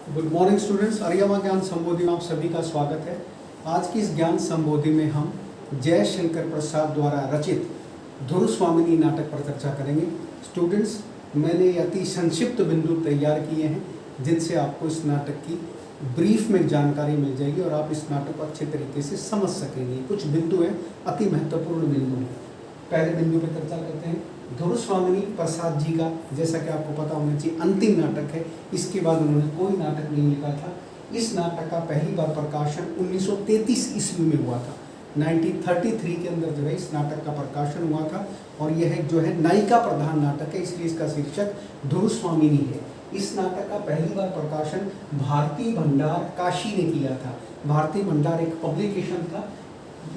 Good morning students, Aryama ज्ञान संबोधि में आप सभी का स्वागत है। आज की इस ज्ञान संबोधि में हम जयशंकर प्रसाद द्वारा रचित धुरस्वामिनी नाटक पर चर्चा करेंगे। स्टूडेंट्स, मैंने अति संक्षिप्त बिंदु तैयार किए हैं जिनसे आपको इस नाटक की ब्रीफ में जानकारी मिल जाएगी और आप इस नाटक को अच्छे तरीके से समझ सकेंगे। कुछ बिंदु हैं, अति महत्वपूर्ण बिंदु हैं। पहले बिंदु पर चर्चा करते हैं। धुरस्वामिनी प्रसाद जी का, जैसा कि आपको पता होना चाहिए, अंतिम नाटक है। इसके बाद उन्होंने कोई नाटक नहीं लिखा था। इस नाटक का पहली बार प्रकाशन 1933 ईस्वी में हुआ था। 1933 के अंदर जो है इस नाटक का प्रकाशन हुआ था और यह जो है नायिका प्रधान नाटक है, इसलिए इसका शीर्षक धुरस्वामिनी है। इस नाटक का पहली बार प्रकाशन भारती भंडार काशी ने किया था। भारती भंडार एक पब्लिकेशन था,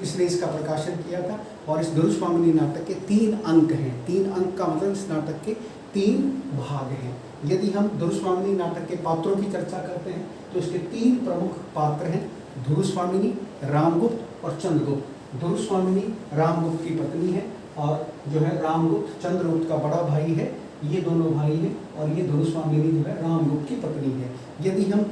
इसने इसका प्रकाशन किया था। और इस धुरस्वामिनी नाटक के 3 अंक हैं। 3 अंक का मतलब इस नाटक के 3 भाग हैं। यदि हम धुरस्वामिनी नाटक के पात्रों की चर्चा करते हैं तो इसके 3 प्रमुख पात्र हैं, धुरस्वामिनी, रामगुप्त और चंद्रगुप्त। धुरस्वामिनी रामगुप्त की पत्नी है और जो है रामगुप्त चंद्रगुप्त का बड़ा भाई है। ये दोनों भाई हैं और ये धुरस्वामिनी जो है रामगुप्त की पत्नी है। यदि हम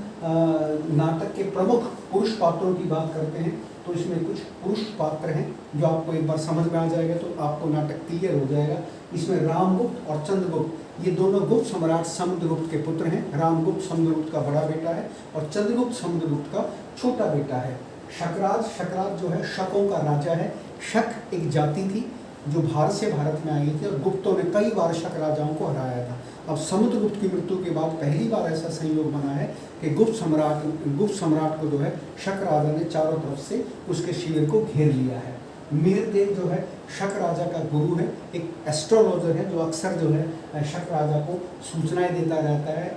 नाटक के प्रमुख पुरुष पात्रों की बात करते हैं तो इसमें कुछ पुरुष पात्र हैं जो आपको एक बार समझ में आ जाएगा तो आपको नाटक क्लियर हो जाएगा। इसमें रामगुप्त और चंद्रगुप्त, ये दोनों गुप्त सम्राट समुद्रगुप्त के पुत्र हैं। रामगुप्त समुद्रगुप्त का बड़ा बेटा है और चंद्रगुप्त समुद्रगुप्त का छोटा बेटा है। शकराज जो है शकों का राजा है। शक एक जाति थी जो भारत से भारत में आई थी और गुप्तों ने कई बार शक राजाओं को हराया था। अब समुद्रगुप्त की मृत्यु के बाद पहली बार ऐसा संयोग बना है कि गुप्त सम्राट को जो है शक राजा ने चारों तरफ से उसके शिविर को घेर लिया है। मिहिरदेव जो है शक राजा का गुरु है, एक एस्ट्रोलॉजर है जो अक्सर जो है शक राजा को सूचनाएं देता रहता है,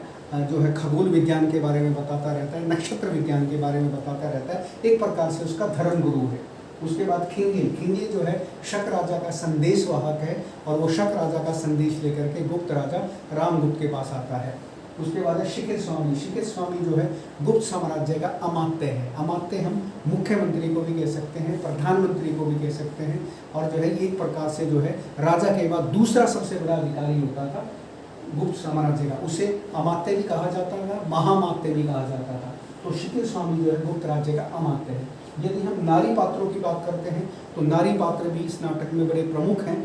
जो है खगोल विज्ञान के बारे में बताता रहता है, नक्षत्र विज्ञान के बारे में बताता रहता है। एक प्रकार से उसका धर्म गुरु है। उसके बाद खिंगिल जो है शक राजा का संदेश वाहक है और वो शक राजा का संदेश लेकर के गुप्त राजा रामगुप्त के पास आता है। उसके बाद है शिखिर स्वामी जो है गुप्त साम्राज्य का अमात्य है। अमात्य हम मुख्यमंत्री को भी कह सकते हैं, प्रधानमंत्री को भी कह सकते हैं और जो है एक प्रकार से जो है राजा के बाद दूसरा सबसे बड़ा अधिकारी होता था गुप्त साम्राज्य का। उसे अमात्य भी कहा जाता था, महामात्य भी कहा जाता था। तो शिखिर स्वामी जो है गुप्त राज्य का अमात्य है। यदि हम नारी पात्रों की बात करते हैं तो नारी पात्र भी इस नाटक में बड़े प्रमुख हैं।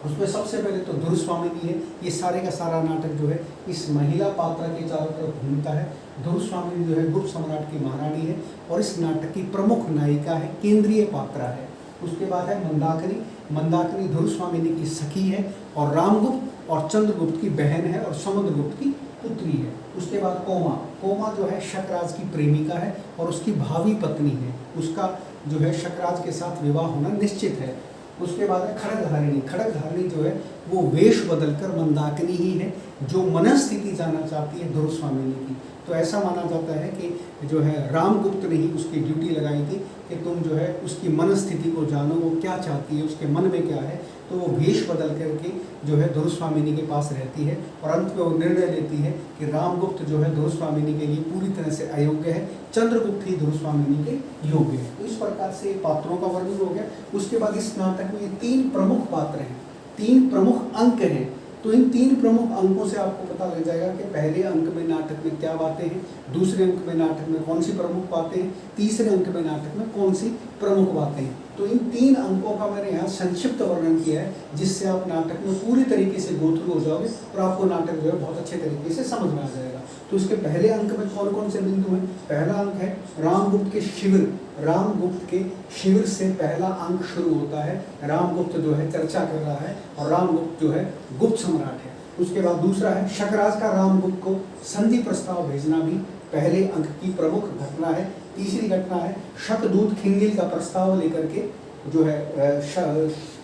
उसमें सबसे पहले तो धुरस्वामिनी है। ये सारे का सारा नाटक जो है इस महिला पात्र के चारों तरफ घूमता है। धुरस्वामिनी जो है गुप्त सम्राट की महारानी है और इस नाटक की प्रमुख नायिका है, केंद्रीय पात्रा है। उसके बाद है मंदाकिनी धुरस्वामिनी की सखी है और रामगुप्त और चंद्रगुप्त की बहन है और समुद्रगुप्त की पुत्री है। उसके बाद कोमा जो है शकराज की प्रेमिका है और उसकी भावी पत्नी है। उसका जो है शकराज के साथ विवाह होना निश्चित है। उसके बाद है खड़गधारिणी जो है वो वेश बदलकर मंदाकिनी ही है जो मनस्थिति जानना चाहती है धुरस्वामिनी की। तो ऐसा माना जाता है कि जो है रामगुप्त ने ही उसकी ड्यूटी लगाई थी कि तुम जो है उसकी मनस्थिति को जानो, वो क्या चाहती है, उसके मन में क्या है। तो वो वेश बदल करके जो है धुरस्वामिनी के पास रहती है और अंत में वो निर्णय लेती है कि रामगुप्त जो है धुरस्वामिनी के लिए पूरी तरह से अयोग्य है, चंद्रगुप्त ही धुरस्वामिनी के योग्य है। तो इस प्रकार से पात्रों का वर्णन हो गया। उसके बाद इस नाटक में ये 3 प्रमुख पात्र हैं, 3 प्रमुख अंक हैं। तो इन 3 प्रमुख अंकों से आपको पता लग जाएगा कि पहले अंक में नाटक में क्या बातें हैं, दूसरे अंक में नाटक में कौन सी प्रमुख बातें हैं, तीसरे अंक में नाटक में कौन सी प्रमुख बातें हैं। तो इन 3 अंकों का मैंने यहाँ संक्षिप्त वर्णन किया है जिससे आप नाटक में पूरी तरीके से गो थ्रू हो जाओगे और आपको नाटक जो है बहुत अच्छे तरीके से समझ में आ जाएगा। तो इसके पहले अंक में कौन कौन से बिंदु हैं? पहला अंक है रामगुप्त के शिविर। रामगुप्त के शिविर से पहला अंक शुरू होता है। रामगुप्त जो है चर्चा कर रहा है और रामगुप्त जो है गुप्त सम्राट है। उसके बाद दूसरा है शकराज का रामगुप्त को संधि प्रस्ताव भेजना भी पहले अंक की प्रमुख घटना है। तीसरी घटना है शकदूत खिंगिल का प्रस्ताव लेकर के जो है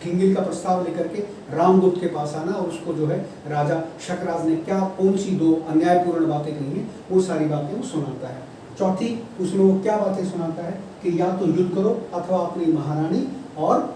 खिंगिल का प्रस्ताव लेकर के रामगुप्त के पास आना और उसको जो है राजा शकराज ने कौन सी 2 अन्यायपूर्ण बातें कही हैं वो सारी बातें वो सुनाता है। चौथी उसमें वो क्या बातें सुनाता है कि या तो युद्ध करो अथवा अपनी महारानी और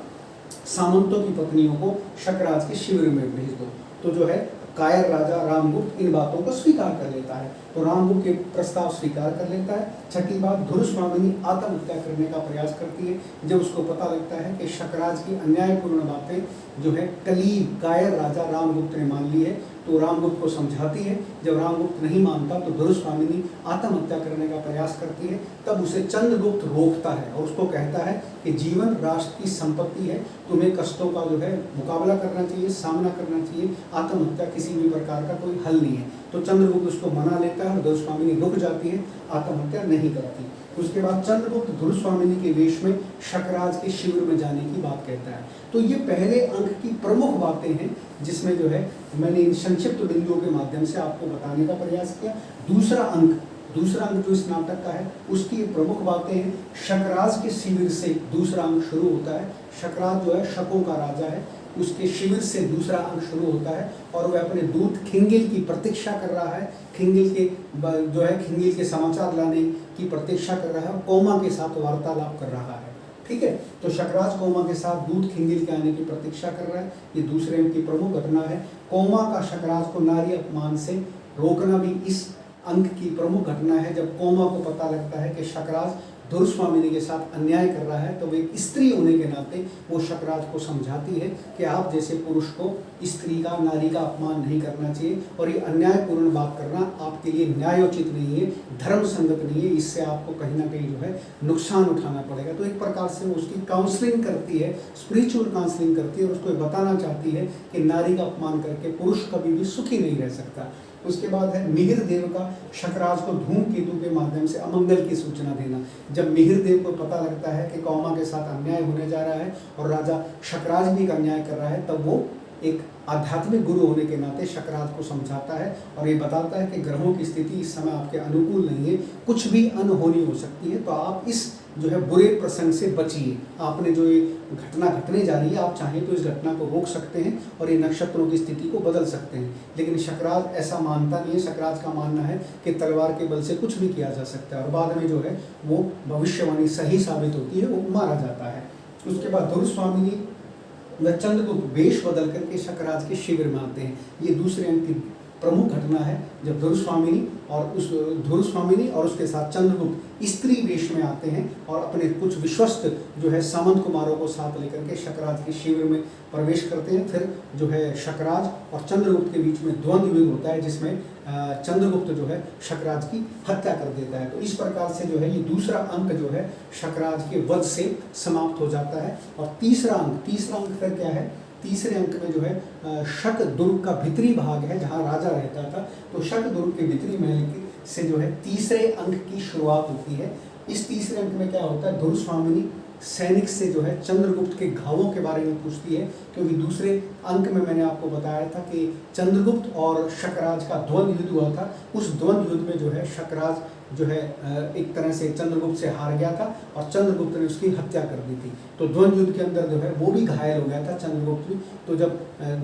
सामंतों की पत्नियों को शकराज के शिविर में भेज दो। तो जो है कायर राजा रामगुप्त इन बातों को स्वीकार कर लेता है। तो रामगुप्त के प्रस्ताव स्वीकार कर लेता है। छठी बात, धुरस्वामिनी आत्महत्या करने का प्रयास करती है जब उसको पता लगता है कि शकराज की अन्यायपूर्ण बातें जो है कायर राजा रामगुप्त ने मान ली है तो रामगुप्त को समझाती है। जब रामगुप्त नहीं मानता तो धुरस्वामिनी आत्महत्या करने का प्रयास करती है। तब उसे चंद्रगुप्त रोकता है और उसको कहता है कि जीवन राष्ट्र की संपत्ति है, तुम्हें कष्टों का जो है मुकाबला करना चाहिए, सामना करना चाहिए, आत्महत्या किसी भी प्रकार का कोई हल नहीं है। तो चंद्रगुप्त उसको मना लेता है और धुरस्वामिनी रुक जाती है, आत्महत्या नहीं करती। उसके बाद चंद्रगुप्त धुरस्वामिनी के वेश में शकराज के शिविर में जाने की बात कहता है। तो ये पहले अंक की प्रमुख बातें हैं जिसमें जो है मैंने इन संक्षिप्त बिंदुओं के माध्यम से आपको बताने का प्रयास किया। दूसरा अंक जो इस नाटक का है उसकी प्रमुख बातें हैं। शकराज के शिविर से दूसरा अंक शुरू होता है। शकराज जो है शकों का राजा है, उसके शिविर से दूसरा अंक शुरू होता है और वह अपने दूत खिंगिल की प्रतीक्षा कर रहा है। खिंगिल के समाचार लाने की प्रतीक्षा कर रहा है और कौमा के साथ वार्तालाप कर रहा है। ठीक है, तो शकराज कौमा के साथ दूत खिंगिल के आने की प्रतीक्षा कर रहा है। ये दूसरे अंक की प्रमुख घटना है। कौमा का शकराज को नारी अपमान से रोकना भी इस अंक की प्रमुख घटना है। जब कौमा को पता लगता है कि शकराज धुरस्वामिनी के साथ अन्याय कर रहा है तो वो एक स्त्री होने के नाते वो शकराज को समझाती है कि आप जैसे पुरुष को स्त्री का, नारी का अपमान नहीं करना चाहिए और ये अन्यायपूर्ण बात करना आपके लिए न्यायोचित नहीं है, धर्म संगत नहीं है, इससे आपको कहीं ना कहीं जो है नुकसान उठाना पड़ेगा। तो एक प्रकार से वो उसकी काउंसलिंग करती है, स्पिरिचुअल काउंसलिंग करती है और उसको बताना चाहती है कि नारी का अपमान करके पुरुष कभी भी सुखी नहीं रह सकता। उसके बाद है मिहिर देव का शकराज को धूमकेतु के माध्यम से अमंगल की सूचना देना। जब मिहिर देव को पता लगता है कि कौमा के साथ अन्याय होने जा रहा है और राजा शकराज भी एक अन्याय कर रहा है, तब वो एक आध्यात्मिक गुरु होने के नाते शकराज को समझाता है और ये बताता है कि ग्रहों की स्थिति इस समय आपके अनुकूल नहीं है, कुछ भी अनहोनी हो सकती है, तो आप इस जो है बुरे प्रसंग से बचिए। आपने जो ये घटना घटने जा रही है, आप चाहें तो इस घटना को रोक सकते हैं और ये नक्षत्रों की स्थिति को बदल सकते हैं। लेकिन शकराज ऐसा मानता नहीं है। शकराज का मानना है कि तलवार के बल से कुछ भी किया जा सकता है और बाद में जो है वो भविष्यवाणी सही साबित होती है, वो मारा जाता है। उसके बाद धुरस्वामिनी व चंद्रगुप्त वेश बदल करके शकराज के शिविर में आते हैं। ये दूसरे अंक की प्रमुख घटना है जब धुरस्वामिनी और उसके साथ चंद्रगुप्त स्त्री वेश में आते हैं और अपने कुछ विश्वस्त जो है सामंत कुमारों को साथ लेकर के शकराज के शिविर में प्रवेश करते हैं। फिर जो है शकराज और चंद्रगुप्त के बीच में द्वंद्व युद्ध होता है जिसमें चंद्रगुप्त जो है शकराज की हत्या कर देता है। तो इस प्रकार से जो है ये दूसरा अंक जो है शकराज के वध से समाप्त हो जाता है। और तीसरा अंक फिर क्या है? तीसरे अंक में जो है शक दुर्ग का भीतरी भाग है जहाँ राजा रहता था। तो शक दुर्ग के भीतरी महल से जो है तीसरे अंक की शुरुआत होती है। इस तीसरे अंक में क्या होता है? धुरस्वामिनी सैनिक से जो है चंद्रगुप्त के घावों के बारे में पूछती है, क्योंकि दूसरे अंक में मैंने आपको बताया था कि चंद्रगुप्त और शकराज का द्वंद्व युद्ध हुआ था। उस द्वंद्व युद्ध में जो है शकराज जो है एक तरह से चंद्रगुप्त से हार गया था और चंद्रगुप्त ने उसकी हत्या कर दी थी। तो द्वंद्व युद्ध के अंदर जो है वो भी घायल हो गया था चंद्रगुप्त भी। तो जब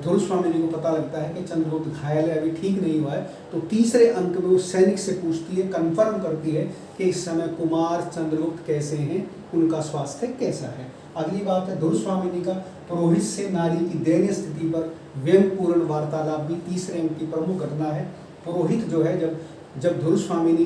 धुरस्वामिनी को पता लगता है कि चंद्रगुप्त घायल है, अभी ठीक नहीं हुआ है, तो तीसरे अंक में वो सैनिक से पूछती है, कन्फर्म करती है कि इस समय कुमार चंद्रगुप्त कैसे हैं, उनका स्वास्थ्य कैसा है। अगली बात है धुरस्वामिनी का पुरोहित से नारी की दयनीय स्थिति पर व्यंग्यपूर्ण वार्तालाप भी तीसरे अंक की प्रमुख घटना है। पुरोहित जो है जब धुरस्वामिनी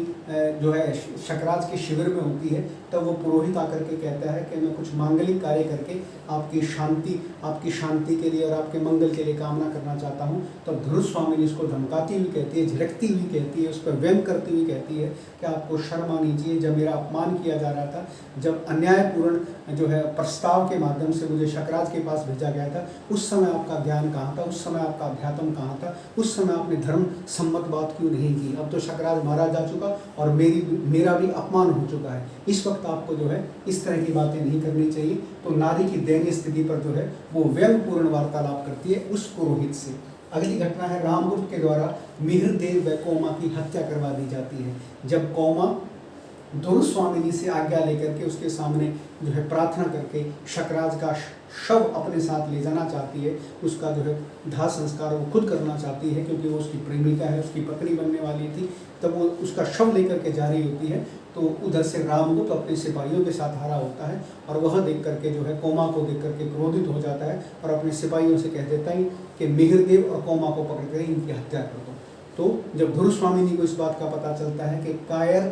जो है शकराज के शिविर में होती है तब वो पुरोहित आकर के कहता है कि मैं कुछ मांगलिक कार्य करके आपकी शांति के लिए और आपके मंगल के लिए कामना करना चाहता हूँ। तब धुरस्वामिनी उसको धमकाती हुई कहती है, झिड़कती हुई कहती है, उस पर व्यंग करती हुई कहती है कि आपको शर्म आनी चाहिए। जब मेरा अपमान किया जा रहा था, जब अन्यायपूर्ण जो है प्रस्ताव के माध्यम से मुझे शकराज के पास भेजा गया था, उस समय आपका ज्ञान कहाँ था, उस समय आपका अध्यात्म कहाँ था, उस समय आपने धर्म सम्मत बात क्यों नहीं की। अब तो शकराज मारा जा चुका और मेरा भी अपमान हो चुका है। इस वक्त आपको जो है इस तरह की बातें नहीं करनी चाहिए। तो नारी की दयनीय स्थिति पर जो है वो व्यंग्यपूर्ण वार्तालाप करती है उस पुरोहित से। अगली घटना है रामगुप्त के द्वारा मिहिर देव व कौमा की हत्या करवा दी जाती है। जब कौमा धुरस्वामिनी से आज्ञा लेकर के उसके सामने जो है प्रार्थना करके शकराज का शव अपने साथ ले जाना चाहती है, उसका जो है दाह संस्कार वो खुद करना चाहती है क्योंकि वो उसकी प्रेमिका है, उसकी पत्नी बनने वाली थी। तब वो उसका शव लेकर के जा रही होती है तो उधर से रामगुप्त अपने सिपाहियों के साथ आ रहा होता है और वह देख करके जो है कौमा को देख करके क्रोधित हो जाता है और अपने सिपाहियों से कह देता है कि मिहिर देव और कौमा को पकड़ कर इनकी हत्या कर दो। तो जब धुरस्वामिनी को इस बात का पता चलता है कि कायर,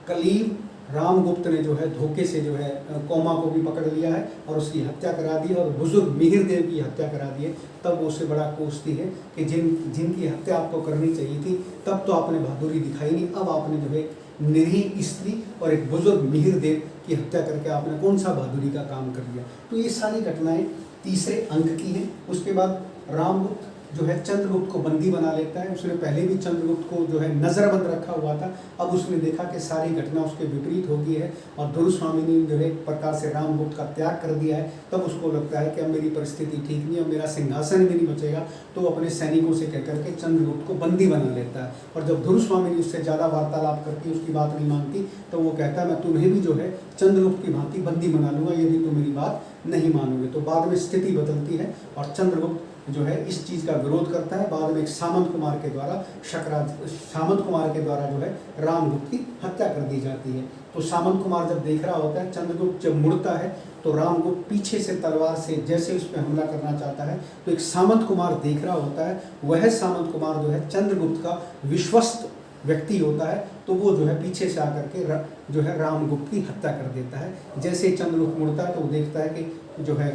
कलीब रामगुप्त ने जो है धोखे से जो है कोमा को भी पकड़ लिया है और उसकी हत्या करा दी है और बुजुर्ग मिहिर देव की हत्या करा दी है, तब वो उससे बड़ा कोसती है कि जिनकी हत्या आपको करनी चाहिए थी तब तो आपने बहादुरी दिखाई नहीं, अब आपने जो है निरीह स्त्री और एक बुजुर्ग मिहिर देव की हत्या करके आपने कौन सा बहादुरी का काम कर लिया। तो ये सारी घटनाएं तीसरे अंक की हैं। उसके बाद रामगुप्त जो है चंद्रगुप्त को बंदी बना लेता है। उसने पहले भी चंद्रगुप्त को जो है नज़रबंद रखा हुआ था, अब उसने देखा कि सारी घटना उसके विपरीत हो गई है और दुर्स्वामिनी ने जो है एक प्रकार से रामगुप्त का त्याग कर दिया है। तब उसको लगता है कि अब मेरी परिस्थिति ठीक नहीं है, अब मेरा सिंहासन भी नहीं बचेगा, तो वो अपने सैनिकों से कहकर के चंद्रगुप्त को बंदी बना लेता है। और जब दुर्स्वामिनी उससे ज़्यादा वार्तालाप करती है, उसकी बात नहीं मानती, तो वो कहता है मैं तुम्हें भी जो है चंद्रगुप्त की भांति बंदी बना लूँगा यदि तुम मेरी बात नहीं मानोगे। तो बाद में स्थिति बदलती है और चंद्रगुप्त जो है इस चीज़ का विरोध करता है। बाद में एक सामंत कुमार के द्वारा जो है रामगुप्त की हत्या कर दी जाती है। तो सामंत कुमार जब देख रहा होता है, चंद्रगुप्त जब मुड़ता है तो रामगुप्त पीछे से तलवार से जैसे उस पर हमला करना चाहता है, तो एक सामंत कुमार देख रहा होता है। वह सामंत कुमार जो है चंद्रगुप्त का विश्वस्त व्यक्ति होता है, तो वो जो है पीछे से आकर के जो है रामगुप्त की हत्या कर देता है। जैसे ही चंद्रगुप्त मुड़ता है तो वो देखता है कि जो है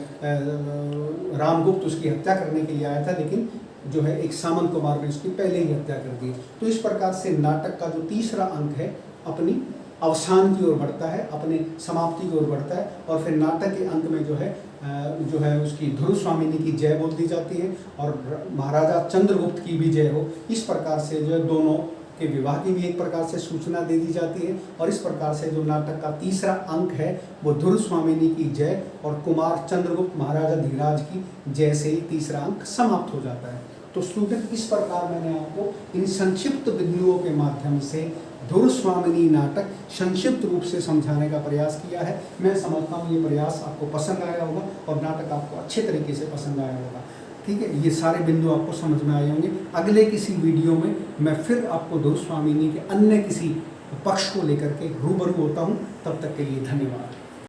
रामगुप्त उसकी हत्या करने के लिए आया था, लेकिन जो है एक सामंत कुमार ने उसकी पहले ही हत्या कर दी। तो इस प्रकार से नाटक का जो तीसरा अंक है अपनी अवसान की ओर बढ़ता है, अपने समाप्ति की ओर बढ़ता है और फिर नाटक के अंत में जो है उसकी धुरस्वामिनी की जय बोल दी जाती है और महाराजा चंद्रगुप्त की भी जय हो। इस प्रकार से जो है दोनों के विवाह की भी एक प्रकार से सूचना दे दी जाती है और इस प्रकार से जो नाटक का तीसरा अंक है वो धुरस्वामिनी की जय और कुमार चंद्रगुप्त महाराजा धीराज की जय से ही तीसरा अंक समाप्त हो जाता है। तो स्टूडेंट, इस प्रकार मैंने आपको इन संक्षिप्त बिंदुओं के माध्यम से धुरस्वामिनी नाटक संक्षिप्त रूप से समझाने का प्रयास किया है। मैं समझता हूँ ये प्रयास आपको पसंद आया होगा और नाटक आपको अच्छे तरीके से पसंद आया होगा। ठीक है, ये सारे बिंदु आपको समझ में आए होंगे। अगले किसी वीडियो में मैं फिर आपको धुरस्वामिनी के अन्य किसी पक्ष को लेकर के रूबरू होता हूँ। तब तक के लिए धन्यवाद।